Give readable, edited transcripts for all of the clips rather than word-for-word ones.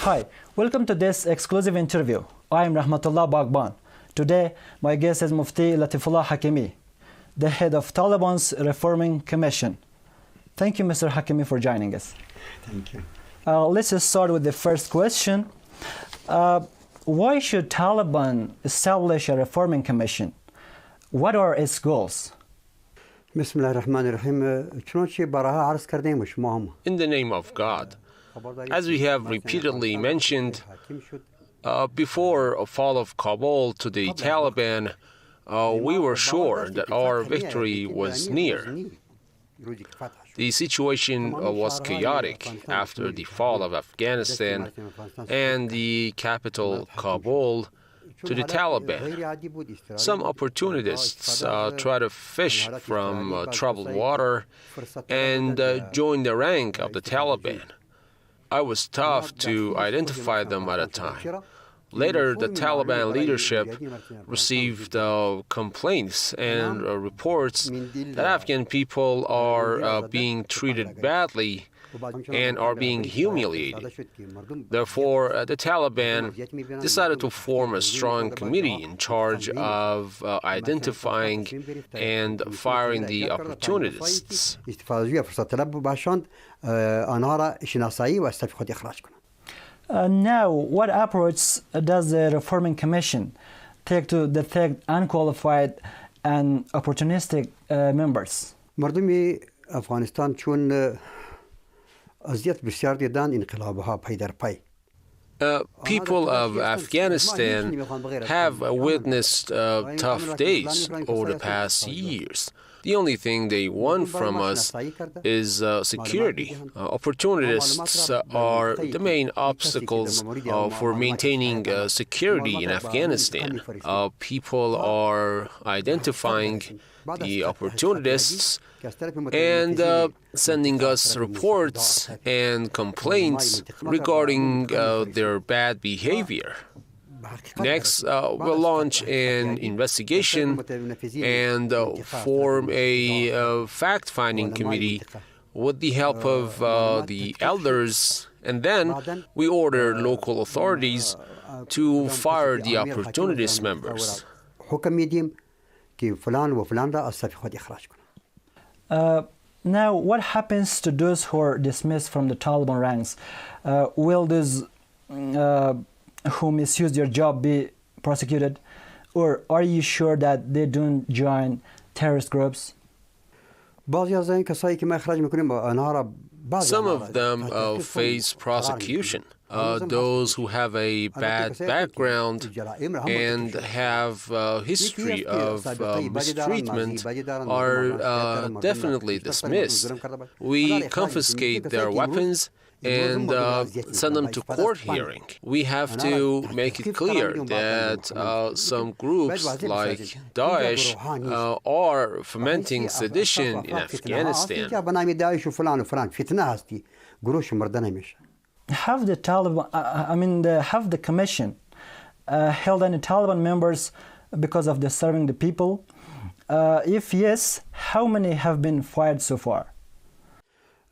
Hi, welcome to this exclusive interview. I am Rahmatullah Baghban. Today, my guest is Mufti Latifullah Hakimi, the head of Taliban's Reforming Commission. Thank you, Mr. Hakimi, for joining us. Thank you. Let's just start with the first question. Why should Taliban establish a reforming commission? What are its goals? In the name of God. As we have repeatedly mentioned, before a fall of Kabul to the Taliban, we were sure that our victory was near. The situation was chaotic after the fall of Afghanistan and the capital Kabul to the Taliban. Some opportunists try to fish from troubled water and join the rank of the Taliban. I was tough to identify them at a time. Later, the Taliban leadership received complaints and reports that Afghan people are being treated badly and are being humiliated. Therefore, the Taliban decided to form a strong committee in charge of identifying and firing the opportunists. Now, what approach does the Reforming Commission take to detect unqualified and opportunistic members? مردم افغانستان چون اذیت بسیار دیدن انقلابها پی در پی. People of Afghanistan have witnessed tough days over the past years. The only thing they want from us is security. Opportunists are the main obstacles for maintaining security in Afghanistan. People are identifying the opportunists and sending us reports and complaints regarding their bad behavior. Next, we'll launch an investigation and form a fact-finding committee with the help of the elders, and then we order local authorities to fire the opportunist members. Now, what happens to those who are dismissed from the Taliban ranks? Will those who misuse their job be prosecuted, or are you sure that they don't join terrorist groups? Some of them face prosecution. Those who have a bad background and have a history of mistreatment are definitely dismissed. We confiscate their weapons and send them to court hearing. We have to make it clear that some groups like Daesh are fomenting sedition in Afghanistan. Have the Taliban, have the commission held any Taliban members because of disturbing the people? If yes, how many have been fired so far?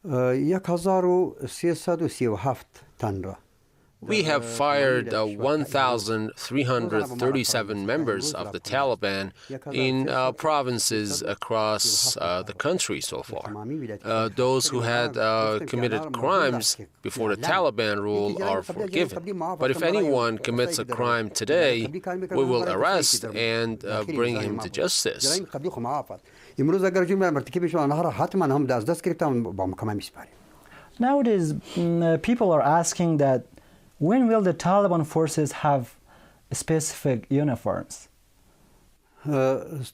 1337 تن را. We have fired 1,337 members of the Taliban in provinces across the country so far. Those who had committed crimes before the Taliban rule are forgiven. But if anyone commits a crime today, we will arrest and bring him to justice. Nowadays, people are asking that when will the Taliban forces have specific uniforms? The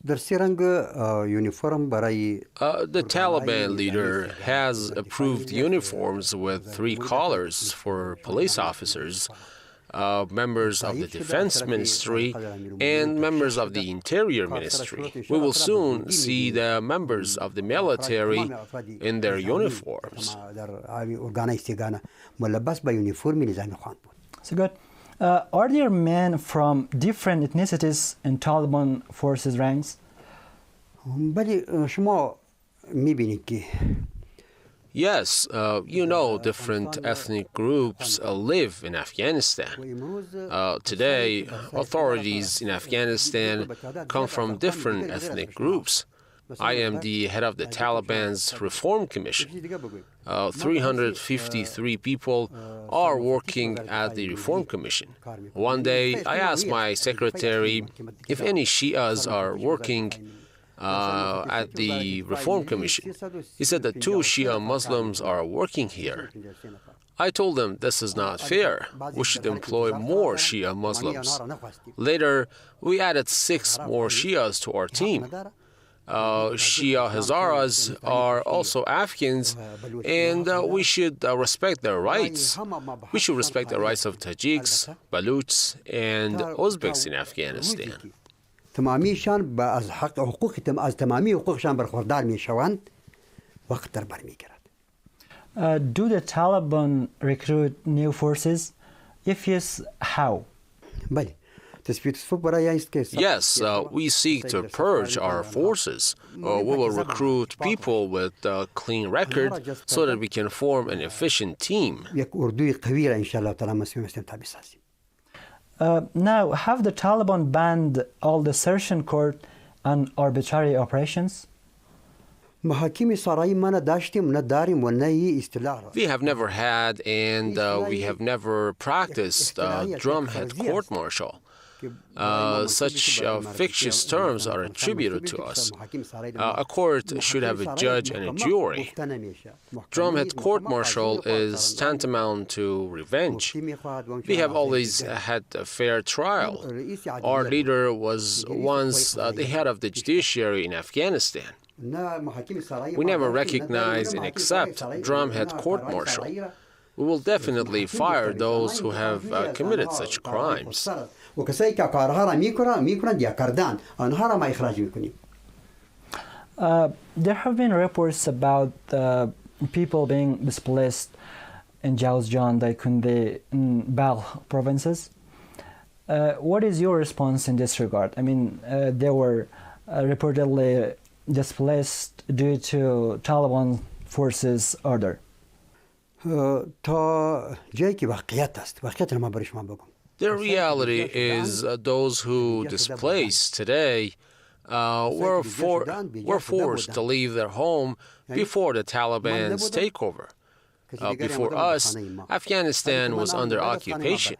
Taliban leader has approved uniforms with 3 collars for police officers, members of the Defense Ministry, and members of the Interior Ministry. We will soon see the members of the military in their uniforms. So good. Are there men from different ethnicities in Taliban forces ranks? ولی شما می‌بینید که Yes, you know, different ethnic groups live in Afghanistan. Today, authorities in Afghanistan come from different ethnic groups. I am the head of the Taliban's Reform Commission. 353 people are working at the Reform Commission. One day, I asked my secretary if any Shias are working at the Reform Commission. He said that 2 Shia Muslims are working here. I told them this is not fair. We should employ more Shia Muslims. Later, we added 6 more Shias to our team. Shia Hazaras are also Afghans, and we should respect their rights. We should respect the rights of Tajiks, Baluchs, and Uzbeks in Afghanistan. تمامیشان از حق حقوق از تمامی حقوقشان برخوردار میشوند وقت در بر میگیرد. Do the Taliban recruit new forces? If yes, how? بله. Yes, we seek to purge our forces. We will recruit people with a clean record so that we can form an efficient team. Now, have the Taliban banned all the search and court and arbitrary operations? We have never had and we have never practiced drumhead court-martial. Such fictitious terms are attributed to us. A court should have a judge and a jury. Drumhead court-martial is tantamount to revenge. We have always had a fair trial. Our leader was once the head of the judiciary in Afghanistan. We never recognize and accept drumhead court-martial. We will definitely fire those who have committed such crimes. There have been reports about people being displaced in Jawzjan, Daikunde, and Bal provinces. What is your response in this regard? I mean, they were reportedly displaced due to Taliban forces' order. The reality is those who displaced today were forced to leave their home before the Taliban's takeover. Before us, Afghanistan was under occupation.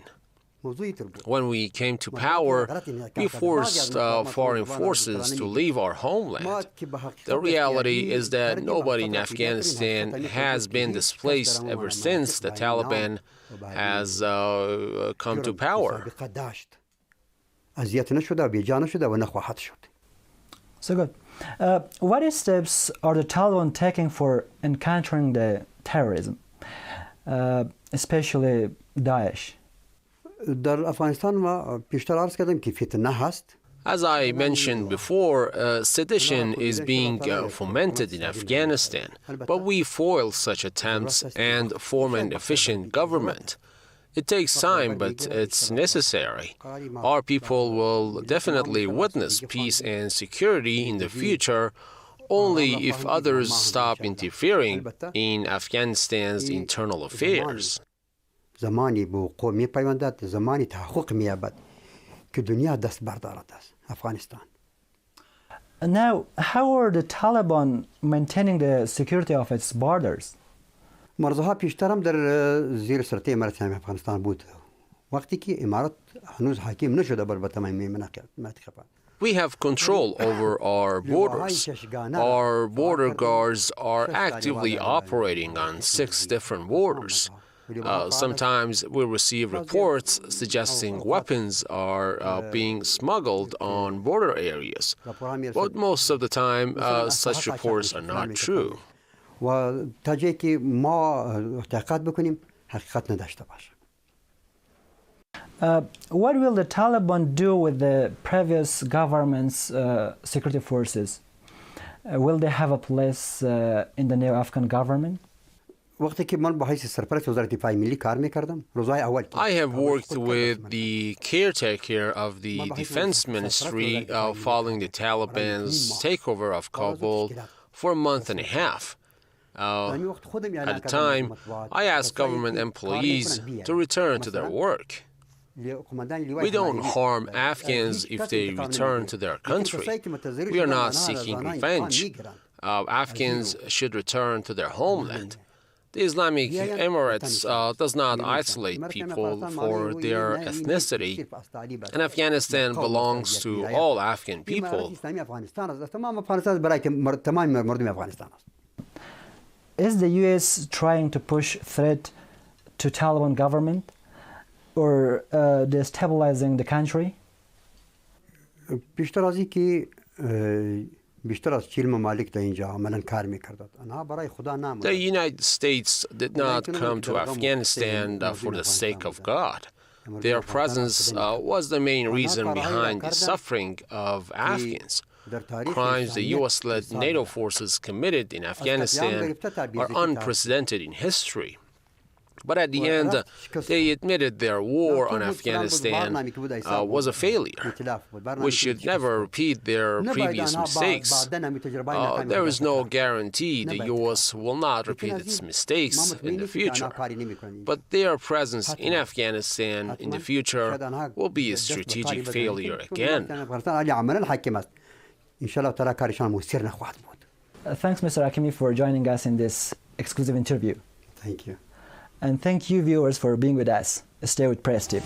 When we came to power, we forced foreign forces to leave our homeland. The reality is that nobody in Afghanistan has been displaced ever since the Taliban has come to power. So good. What steps are the Taliban taking for encountering the terrorism, especially Daesh? As I mentioned before, sedition is being fomented in Afghanistan, but we foil such attempts and form an efficient government. It takes time, but it's necessary. Our people will definitely witness peace and security in the future only if others stop interfering in Afghanistan's internal affairs. زمانی به وقوع می پیوندد زمانی تحقق می یابد که دنیا دست بردارد است افغانستان. Now, how are the Taliban maintaining the security of its borders? مرزها پیشتر هم در زیر سلطه امارت اسلامی افغانستان بود وقتی که امارت هنوز حاکم نشده بر تمامی مناطق. We have control over our borders. Our border guards are actively operating on 6 different borders. Sometimes we receive reports suggesting weapons are being smuggled on border areas, but most of the time such reports are not true. What will the Taliban do with the previous government's security forces? Will they have a place in the new Afghan government? وقتی که من با حیث سرپرست وزارت دفاع ملی کار می‌کردم روزهای اول I have worked with the caretaker of the Defense Ministry following the Taliban's takeover of Kabul for a month and a half. At the time, I asked government employees to return to their work. We don't harm Afghans if they return to their country. We are not seeking revenge. Afghans should return to their homeland. The Islamic Emirates does not isolate people for their ethnicity, and Afghanistan belongs to all Afghan people. Is the US trying to push threat to Taliban government or destabilizing the country? بیشتر از اینکه بیشتر از 40 ممالک در اینجا عملاً کار می‌کردند. آنها برای خدا نام. The United States did not come to Afghanistan for the sake of God. Their presence was the main reason behind the suffering of Afghans. Crimes the US-led NATO forces committed in Afghanistan are unprecedented in history. But at the end, they admitted their war on Afghanistan was a failure. We should never repeat their previous mistakes. There is no guarantee the U.S. will not repeat its mistakes in the future. But their presence in Afghanistan in the future will be a strategic failure again. Thanks, Mr. Hakimi, for joining us in this exclusive interview. Thank you. And thank you, viewers, for being with us. Stay with Press TV.